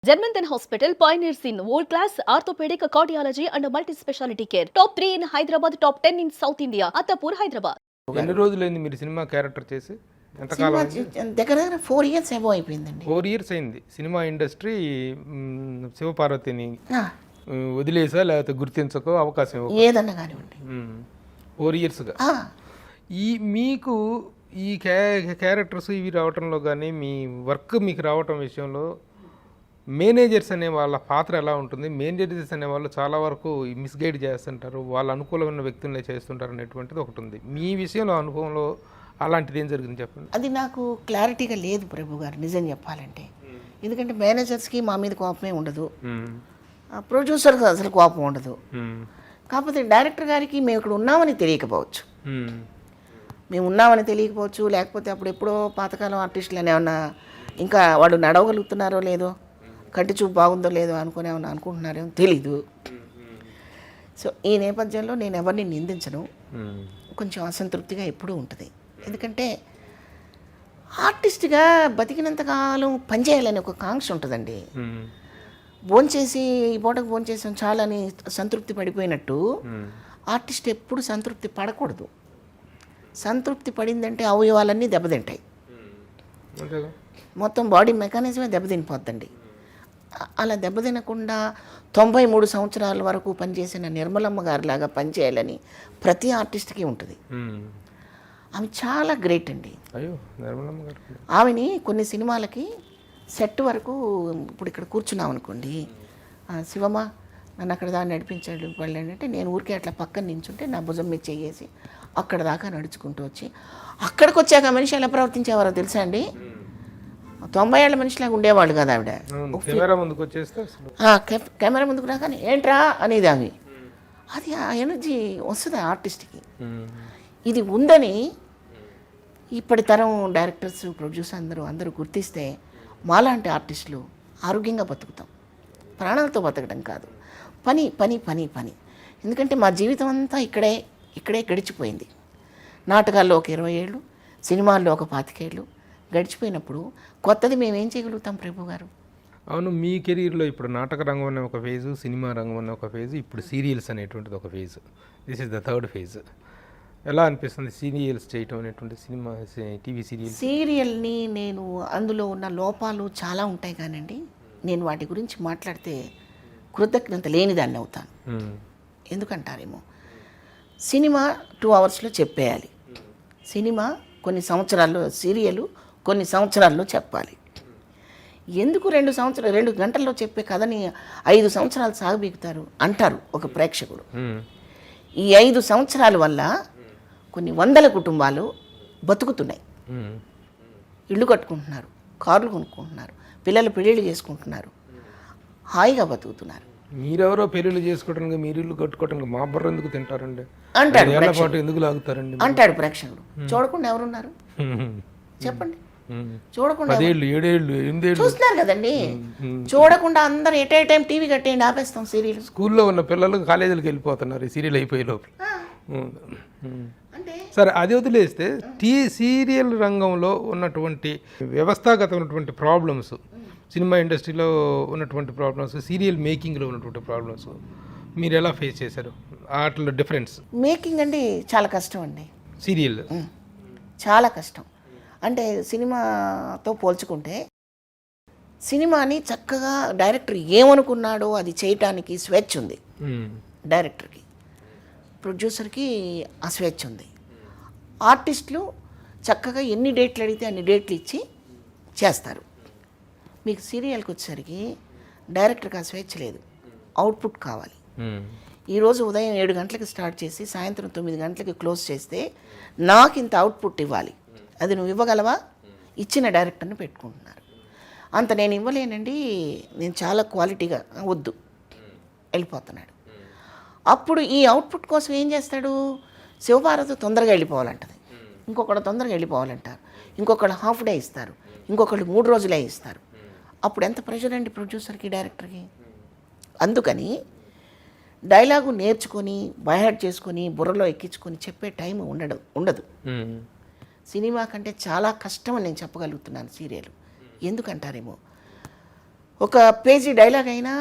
Germanton Hospital pioneers in world-class orthopedic cardiology and multi-specialty care. Top 3 in Hyderabad, top 10 in South India. Attapur, Hyderabad. ఎన్ని రోజులైంది మీరు cinema character చేసి? Cinema ఎంతకాలం? దగ్గర 4 years ఏవో అయిపోయిందండి. 4 ఇయర్స్ అయింది. సినిమా ఇండస్ట్రీ శివపార్వతిని ఆ, వదిలేసా లేకపోతే గుర్తించకో అవకాశం ఇవ్వకో? ఏదన్నా కానివ్వండి. 4 ఇయర్స్గా ఆ, మీకు ఈ క్యారెక్టర్స్ ఇవి రావటంలో కానీ మీ వర్క్ మీకు రావటం విషయంలో మేనేజర్స్ అనే వాళ్ళ పాత్ర ఎలా ఉంటుంది? మేనేజర్స్ అనే వాళ్ళు చాలా వరకు మిస్గైడ్ చేస్తుంటారు, వాళ్ళ అనుకూలమైన వ్యక్తులనే చేస్తుంటారు అనేటువంటిది ఒకటి ఉంది. మీ విషయంలో అనుభవంలో అలాంటిది ఏం జరిగింది చెప్పండి. అది నాకు క్లారిటీగా లేదు ప్రభు గారు, నిజం చెప్పాలంటే. ఎందుకంటే మేనేజర్స్కి మా మీద కోపమే ఉండదు, ప్రొడ్యూసర్కి అసలు కోపం ఉండదు. కాకపోతే డైరెక్టర్ గారికి మేము ఇక్కడ ఉన్నామని తెలియకపోవచ్చు, మేము ఉన్నామని తెలియకపోవచ్చు. లేకపోతే అప్పుడు ఎప్పుడో పాతకాలం ఆర్టిస్టులు అని ఏమన్నా ఇంకా వాళ్ళు నడవగలుగుతున్నారో లేదో, కంటి చూపు బాగుందో లేదో అనుకుని ఏమన్నా అనుకుంటున్నారేమో తెలీదు. సో ఈ నేపథ్యంలో నేను ఎవరిని నిందించను. కొంచెం అసంతృప్తిగా ఎప్పుడూ ఉంటుంది. ఎందుకంటే ఆర్టిస్ట్గా బతికినంతకాలం పనిచేయాలని ఒక కాంక్ష ఉంటుందండి. భోంచేసి ఈ పూటకు భోంచేసాం చాలని సంతృప్తి పడిపోయినట్టు ఆర్టిస్ట్ ఎప్పుడు సంతృప్తి పడకూడదు. సంతృప్తి పడిందంటే అవయవాలన్నీ దెబ్బతింటాయి, మొత్తం బాడీ మెకానిజమే దెబ్బతినిపోద్దండి. అలా దెబ్బతినకుండా 93 సంవత్సరాల వరకు పనిచేసిన నిర్మలమ్మ గారిలాగా పనిచేయాలని ప్రతి ఆర్టిస్ట్కి ఉంటుంది. ఆమె చాలా గ్రేట్ అండి. అయ్యో, నిర్మలమ్మ గారు ఆమెని కొన్ని సినిమాలకి సెట్ వరకు ఇప్పుడు ఇక్కడ కూర్చున్నాం అనుకోండి, శివమ్మ నన్ను అక్కడ దాకా నడిపించాడు వాళ్ళు అంటే నేను ఊరికే అట్లా పక్కన నించుంటే నా భుజం మీద చేసి అక్కడ దాకా నడుచుకుంటూ వచ్చి అక్కడికి వచ్చాక మనిషి ఎలా ప్రవర్తించేవారో తెలుసా అండి? 90 ఏళ్ల మనిషిలాగా ఉండేవాళ్ళు కదా ఆవిడ. కెమెరా ముందుకు వచ్చేస్తే కెమెరా ముందుకు రాగానే ఏంట్రా అనేది ఆమె. అది ఆ ఎనర్జీ వస్తుంది ఆర్టిస్ట్కి. ఇది ఉందని ఇప్పటి తరం డైరెక్టర్స్, ప్రొడ్యూసర్ అందరూ గుర్తిస్తే మాలాంటి ఆర్టిస్టులు ఆరోగ్యంగా బతుకుతాం. ప్రాణాలతో బతకడం కాదు, పని పని పని పని. ఎందుకంటే మా జీవితం అంతా ఇక్కడే గడిచిపోయింది. నాటకాల్లో ఒక 20 ఏళ్ళు, సినిమాల్లో ఒక 25 ఏళ్ళు గడిచిపోయినప్పుడు కొత్తది మేము ఏం చేయగలుగుతాం ప్రభు గారు? అవును, మీ కెరీర్లో ఇప్పుడు నాటక రంగం అనే ఒక ఫేజు, సినిమా రంగం అనే ఒక ఫేజు, ఇప్పుడు సీరియల్స్ అనేటువంటిది ఒక phase. This is the third phase. ఎలా అనిపిస్తుంది సీరియల్స్ చేయటం అనేటువంటి? సినిమా టీవీ సీరియల్ని నేను అందులో ఉన్న లోపాలు చాలా ఉంటాయి కానండి, నేను వాటి గురించి మాట్లాడితే కృతజ్ఞత లేనిదాన్ని అవుతాను. ఎందుకంటారేమో, సినిమా 2 అవర్స్లో చెప్పేయాలి. సినిమా కొన్ని సంవత్సరాల్లో, సీరియల్ కొన్ని సంవత్సరాల్లో చెప్పాలి. ఎందుకు 2 గంటల్లో చెప్పే కథని 5 సంవత్సరాలు సాగబీగుతారు అంటారు ఒక ప్రేక్షకుడు. ఈ 5 సంవత్సరాల వల్ల కొన్ని వందల కుటుంబాలు బతుకుతున్నాయి. ఇళ్ళు కట్టుకుంటున్నారు, కార్లు కొనుక్కుంటున్నారు, పిల్లలు పెళ్ళిళ్ళు చేసుకుంటున్నారు, హాయిగా బతుకుతున్నారు. మీరెవరో పెళ్ళిళ్ళు చేసుకోవడానికి, మీరు ఇల్లు కట్టుకోవడానికి మా బర్ర ఎందుకు తింటారండి అంటాడు ఎందుకు లాగుతారండి అంటాడు ప్రేక్షకుడు. చూడకుండా ఎవరున్నారు చెప్పండి? చూడకుండా 10 ఏళ్ళు 7 ఏళ్ళు చూస్తున్నారు కదండి. చూడకుండా అందరు ఎట్ ఏ టైం టీవీ కట్టేయండి, ఆపేస్తాం సీరియల్. స్కూల్లో ఉన్న పిల్లలు కాలేజీలకు వెళ్ళిపోతున్నారు ఈ సీరియల్ అయిపోయే లోపల. అంటే సరే, అది వదిలేస్తే సీరియల్ రంగంలో ఉన్నటువంటి వ్యవస్థాగతమైనటువంటి ప్రాబ్లమ్స్, సినిమా ఇండస్ట్రీలో ఉన్నటువంటి ప్రాబ్లమ్స్, సీరియల్ మేకింగ్లో ఉన్నటువంటి ప్రాబ్లమ్స్ మీరు ఎలా ఫేస్ చేశారు? వాటిలో డిఫరెన్స్. మేకింగ్ అండి చాలా కష్టం అండి. సీరియల్ చాలా కష్టం. అంటే సినిమాతో పోల్చుకుంటే సినిమాని చక్కగా డైరెక్టర్ ఏమనుకున్నాడో అది చేయటానికి స్వేచ్ఛ ఉంది డైరెక్టర్కి, ప్రొడ్యూసర్కి ఆ స్వేచ్ఛ ఉంది. ఆర్టిస్టులు చక్కగా ఎన్ని డేట్లు అడిగితే అన్ని డేట్లు ఇచ్చి చేస్తారు. మీకు సీరియల్కి వచ్చేసరికి డైరెక్టర్కి ఆ స్వేచ్ఛ లేదు, అవుట్పుట్ కావాలి. ఈరోజు ఉదయం 7 గంటలకి స్టార్ట్ చేసి సాయంత్రం 9 గంటలకి క్లోజ్ చేస్తే నాకు ఇంత అవుట్పుట్ ఇవ్వాలి, అది నువ్వు ఇవ్వగలవా? ఇచ్చిన డైరెక్టర్ని పెట్టుకుంటున్నారు. అంత నేను ఇవ్వలేనండి, నేను చాలా క్వాలిటీగా వద్దు వెళ్ళిపోతున్నాడు. అప్పుడు ఈ అవుట్పుట్ కోసం ఏం చేస్తాడు? శివపార్వతి తొందరగా వెళ్ళిపోవాలంటది, ఇంకొకళ్ళు తొందరగా వెళ్ళిపోవాలంటారు, ఇంకొకళ్ళు హాఫ్ డే ఇస్తారు, ఇంకొకళ్ళు 3 రోజులే ఇస్తారు. అప్పుడు ఎంత ప్రెషర్ అండి ప్రొడ్యూసర్కి, డైరెక్టర్కి. అందుకని డైలాగు నేర్చుకొని బైహార్ట్ చేసుకొని బుర్రలో ఎక్కించుకొని చెప్పే టైం ఉండదు. సినిమా కంటే చాలా కష్టం అని నేను చెప్పగలుగుతున్నాను సీరియల్. ఎందుకంటారేమో, ఒక పేజీ డైలాగ్ అయినా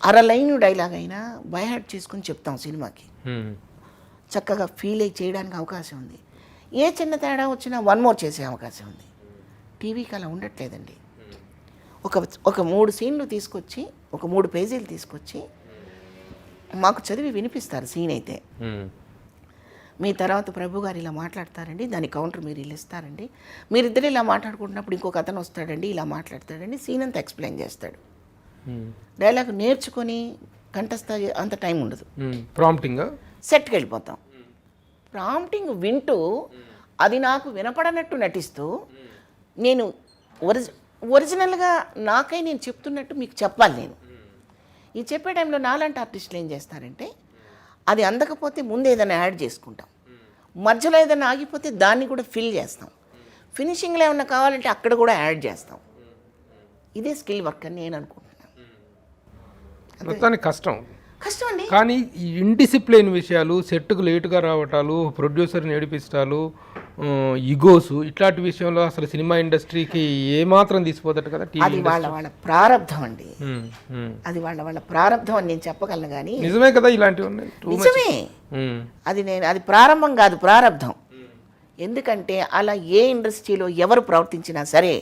అర లైన్ డైలాగ్ అయినా బైహార్ట్ చేసుకొని చెప్తాం సినిమాకి. చక్కగా ఫీల్ అయ్యి చేయడానికి అవకాశం ఉంది. ఏ చిన్న తేడా వచ్చినా 1 మోర్ చేసే అవకాశం ఉంది. టీవీకి అలా ఉండట్లేదండి. ఒక 3 సీన్లు తీసుకొచ్చి, ఒక 3 పేజీలు తీసుకొచ్చి మాకు చదివి వినిపిస్తారు సీన్ అయితే. మీ తర్వాత ప్రభు గారు ఇలా మాట్లాడతారండి, దాని కౌంటర్ మీరు ఇలా ఇస్తారండి, మీరిద్దరు ఇలా మాట్లాడుకుంటున్నప్పుడు ఇంకొక అతను వస్తాడండి, ఇలా మాట్లాడతాడండి, సీన్ అంతా ఎక్స్ప్లెయిన్ చేస్తాడు. డైలాగ్ నేర్చుకొని కంఠస్థ అంత టైం ఉండదు. ప్రాంప్టింగ్ సెట్కి వెళ్ళిపోతాం. ప్రాంప్టింగ్ వింటూ అది నాకు వినపడనట్టు నటిస్తూ నేను ఒరిజినల్గా నాకై నేను చెప్తున్నట్టు మీకు చెప్పాలి. నేను ఈ చెప్పే టైంలో నాలాంటి ఆర్టిస్టులు ఏం చేస్తారంటే అది అందకపోతే ముందు ఏదైనా యాడ్ చేసుకుంటాం, మధ్యలో ఏదైనా ఆగిపోతే దాన్ని కూడా ఫిల్ చేస్తాం, ఫినిషింగ్లో ఏమన్నా కావాలంటే అక్కడ కూడా యాడ్ చేస్తాం. ఇదే స్కిల్ వర్క్ అని నేను అనుకుంటున్నాను. మొత్తానికి కష్టం అండి. కానీ ఈ ఇండిసిప్లిన్ విషయాలు, సెట్కు లేటుగా రావటాలు, ప్రొడ్యూసర్ని ఏడిపిస్తాలు, ఇగోస్, ఇట్లాంటి విషయంలో అసలు సినిమా ఇండస్ట్రీకి ఏమాత్రం తీసిపోతాడు కదా. అది వాళ్ళ ప్రారంభం అండి. అది వాళ్ళ ప్రారంభం అని నేను చెప్పగలను. కానీ నిజమే కదా, ఇలాంటివి ఉన్నాయి. నిజమే. అది ప్రారంభం కాదు, ప్రారంభం. ఎందుకంటే అలా ఏ ఇండస్ట్రీలో ఎవరు ప్రవర్తించినా సరే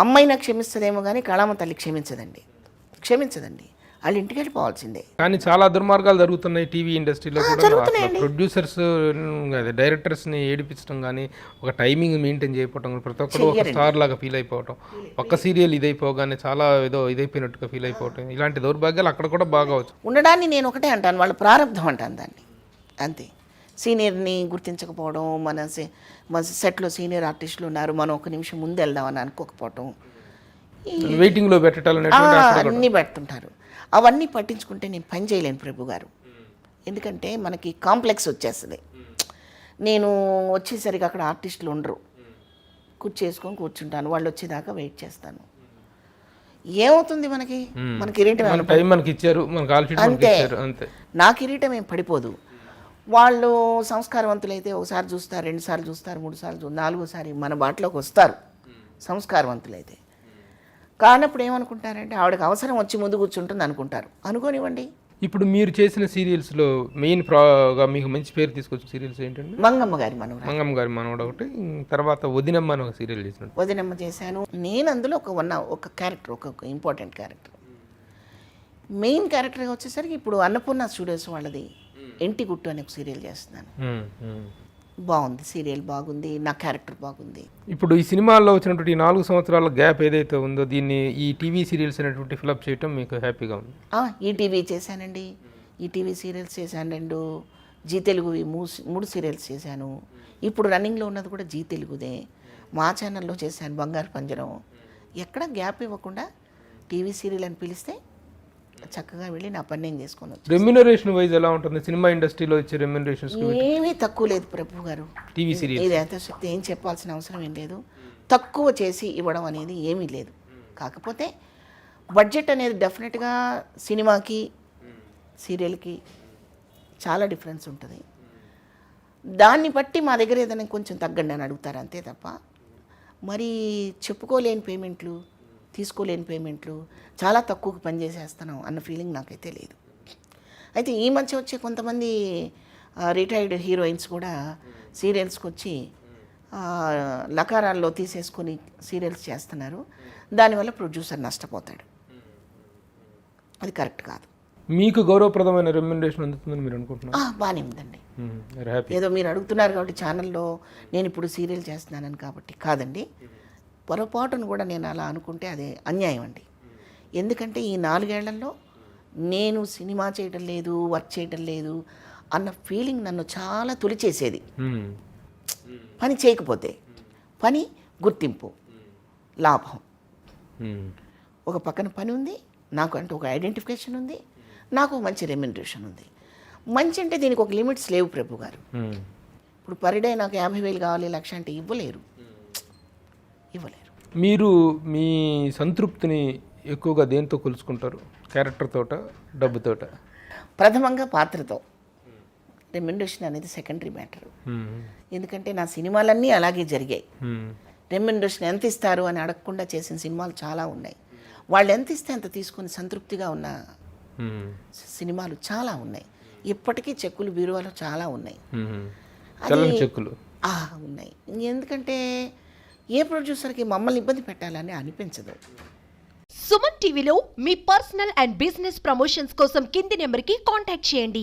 అమ్మైనా క్షమిస్తుందేమో కానీ కళామ తల్లి క్షమించదండి. వాళ్ళు ఇంటికి వెళ్ళిపోవాల్సిందే. కానీ చాలా దుర్మార్గాలు జరుగుతున్నాయి టీవీ ఇండస్ట్రీలో కూడా. ప్రొడ్యూసర్స్ డైరెక్టర్స్ని ఏడిపించడం కానీ, ఒక టైమింగ్ మెయింటైన్ చేయకపోవడం, ప్రతి ఒక్కరు ఒక స్టార్ లాగా ఫీల్ అయిపోవటం, ఒక్క సీరియల్ ఇదైపోగానే చాలా ఏదో ఇదైపోయినట్టుగా ఫీల్ అయిపోవటం, ఇలాంటి దౌర్భాగ్యాలు అక్కడ కూడా బాగా వచ్చు. ఉండడాన్ని నేను ఒకటే అంటాను, వాళ్ళ ప్రారంభం అంటాను దాన్ని, అంతే. సీనియర్ని గుర్తించకపోవడం, మన సెట్లో సీనియర్ ఆర్టిస్టులు ఉన్నారు, మనం ఒక నిమిషం ముందు వెళ్దామని అనుకోకపోవటం, వెయిటింగ్లో పెట్టాలని అన్నీ పెడుతుంటారు. అవన్నీ పట్టించుకుంటే నేను పని చేయలేను ప్రభు గారు. ఎందుకంటే మనకి కాంప్లెక్స్ వచ్చేస్తుంది. నేను వచ్చేసరికి అక్కడ ఆర్టిస్టులు ఉండరు, కూర్చేసుకొని కూర్చుంటాను, వాళ్ళు వచ్చేదాకా వెయిట్ చేస్తాను. ఏమవుతుంది మనకి కిరీటం అంతే. నా కిరీటం ఏం పడిపోదు. వాళ్ళు సంస్కారవంతులైతే ఒకసారి చూస్తారు, 2 సార్లు చూస్తారు, 3 సార్లు 4సారి మన బాటలోకి వస్తారు సంస్కారవంతులైతే. కానప్పుడు ఏమనుకుంటారంటే ఆవిడకి అవసరం వచ్చి ముందు కూర్చుంటుంది అనుకుంటారు. అనుకోనివ్వండి. ఇప్పుడు మీరు చేసిన సీరియల్స్లో మెయిన్గా మీకు మంచి పేరు తీసుకొచ్చిన సీరియల్స్ ఏంటంటే మంగమ్మ గారి మనవడు ఒకటి, తర్వాత వదినమ్మ అని ఒక సీరియల్ చేసిన. వదినమ్మ చేశాను నేను. అందులో ఒక క్యారెక్టర్, ఒక ఇంపార్టెంట్ క్యారెక్టర్. మెయిన్ క్యారెక్టర్గా వచ్చేసరికి ఇప్పుడు అన్నపూర్ణ స్టూడియోస్ వాళ్ళది ఎంటి గుట్టు అనే ఒక సీరియల్ చేస్తున్నాను. బాగుంది, సీరియల్ బాగుంది, నా క్యారెక్టర్ బాగుంది. ఇప్పుడు ఈ సినిమాల్లో వచ్చినటువంటి 4 సంవత్సరాల గ్యాప్ ఏదైతే ఉందో దీన్ని ఈ టీవీ సీరియల్స్ అనేటువంటి ఫిలప్ చేయటం మీకు హ్యాపీగా ఉంది? ఈటీవీ చేశానండి, ఈటీవీ సీరియల్స్ చేశాను 2, జీ తెలుగు 3 సీరియల్స్ చేశాను. ఇప్పుడు రన్నింగ్లో ఉన్నది కూడా జీ తెలుగుదే. మా ఛానల్లో చేశాను బంగారు పంజరం. ఎక్కడ గ్యాప్ ఇవ్వకుండా టీవీ సీరియల్ అని పిలిస్తే చక్కగా వెళ్ళి నా పని నేను చేసుకొని. రెమ్యునరేషన్ వైజ్ ఎలా ఉంటుంది సినిమా ఇండస్ట్రీలో ఇచ్చే రెమ్యునరేషన్స్? ఏమీ తక్కువ లేదు ప్రభు గారు. టీవీ సీరియల్ ఇది ఎంత శక్తి ఏం చెప్పాల్సిన అవసరం ఏం లేదు. తక్కువ చేసి ఇవ్వడం అనేది ఏమీ లేదు. కాకపోతే బడ్జెట్ అనేది డెఫినెట్గా సినిమాకి సీరియల్కి చాలా డిఫరెన్స్ ఉంటుంది. దాన్ని బట్టి మా దగ్గర ఏదైనా కొంచెం తగ్గండి అని అడుగుతారు అంతే తప్ప మరి చెప్పుకోలేని పేమెంట్లు, తీసుకోలేని పేమెంట్లు, చాలా తక్కువకు పనిచేసేస్తున్నాం అన్న ఫీలింగ్ నాకైతే లేదు. అయితే ఈ మధ్య వచ్చే కొంతమంది రిటైర్డ్ హీరోయిన్స్ కూడా సీరియల్స్కి వచ్చి లకారాల్లో తీసేసుకొని సీరియల్స్ చేస్తున్నారు. దానివల్ల ప్రొడ్యూసర్ నష్టపోతాడు. అది కరెక్ట్ కాదు. మీకు గౌరవప్రదమైన రెమ్యునరేషన్ అందుతుందని మీరు అనుకుంటున్నారు? బాగానే ఉందండి. ఏదో మీరు అడుగుతున్నారు కాబట్టి ఛానల్లో నేను ఇప్పుడు సీరియల్ చేస్తున్నానని కాబట్టి కాదండి. పొరపాటును కూడా నేను అలా అనుకుంటే అది అన్యాయం అండి. ఎందుకంటే ఈ 4 ఏళ్లలో నేను సినిమా చేయడం లేదు, వర్క్ చేయడం లేదు అన్న ఫీలింగ్ నన్ను చాలా తొలిచేసేది. పని చేయకపోతే పని, గుర్తింపు, లాభం, ఒక పక్కన పని ఉంది, నాకు అంటే ఒక ఐడెంటిఫికేషన్ ఉంది, నాకు మంచి రెమ్యునరేషన్ ఉంది. మంచి అంటే దీనికి ఒక లిమిట్స్ లేవు ప్రభు గారు. ఇప్పుడు పర్ డే నాకు 50,000 కావాలి, 1,00,000 అంటే ఇవ్వలేరు. మీరు మీ సంతృప్తిని ఎక్కువగా దేంతో కొలుచుకుంటారు? క్యారెక్టర్ తోట, డబ్బుతోట? ప్రథమంగా పాత్రతో. రెమ్యునరేషన్ అనేది సెకండరీ మ్యాటర్. ఎందుకంటే నా సినిమాలన్నీ అలాగే జరిగాయి. రెమ్యునరేషన్ ఎంత ఇస్తారు అని అడగకుండా చేసిన సినిమాలు చాలా ఉన్నాయి. వాళ్ళు ఎంత ఇస్తే అంత తీసుకొని సంతృప్తిగా ఉన్న మ్మ్. సినిమాలు చాలా ఉన్నాయి. ఇప్పటికీ చెక్కులు బీరువాలో చాలా ఉన్నాయి. మ్మ్. చల్లని చెక్కులు ఉన్నాయి. ఎందుకంటే ఏ ప్రొడ్యూసర్కి మమ్మల్ని ఇబ్బంది పెట్టాలని అనిపించదు. సుమన్ టీవీలో మీ పర్సనల్ అండ్ బిజినెస్ ప్రమోషన్స్ కోసం కింది నెంబర్కి కాంటాక్ట్ చేయండి.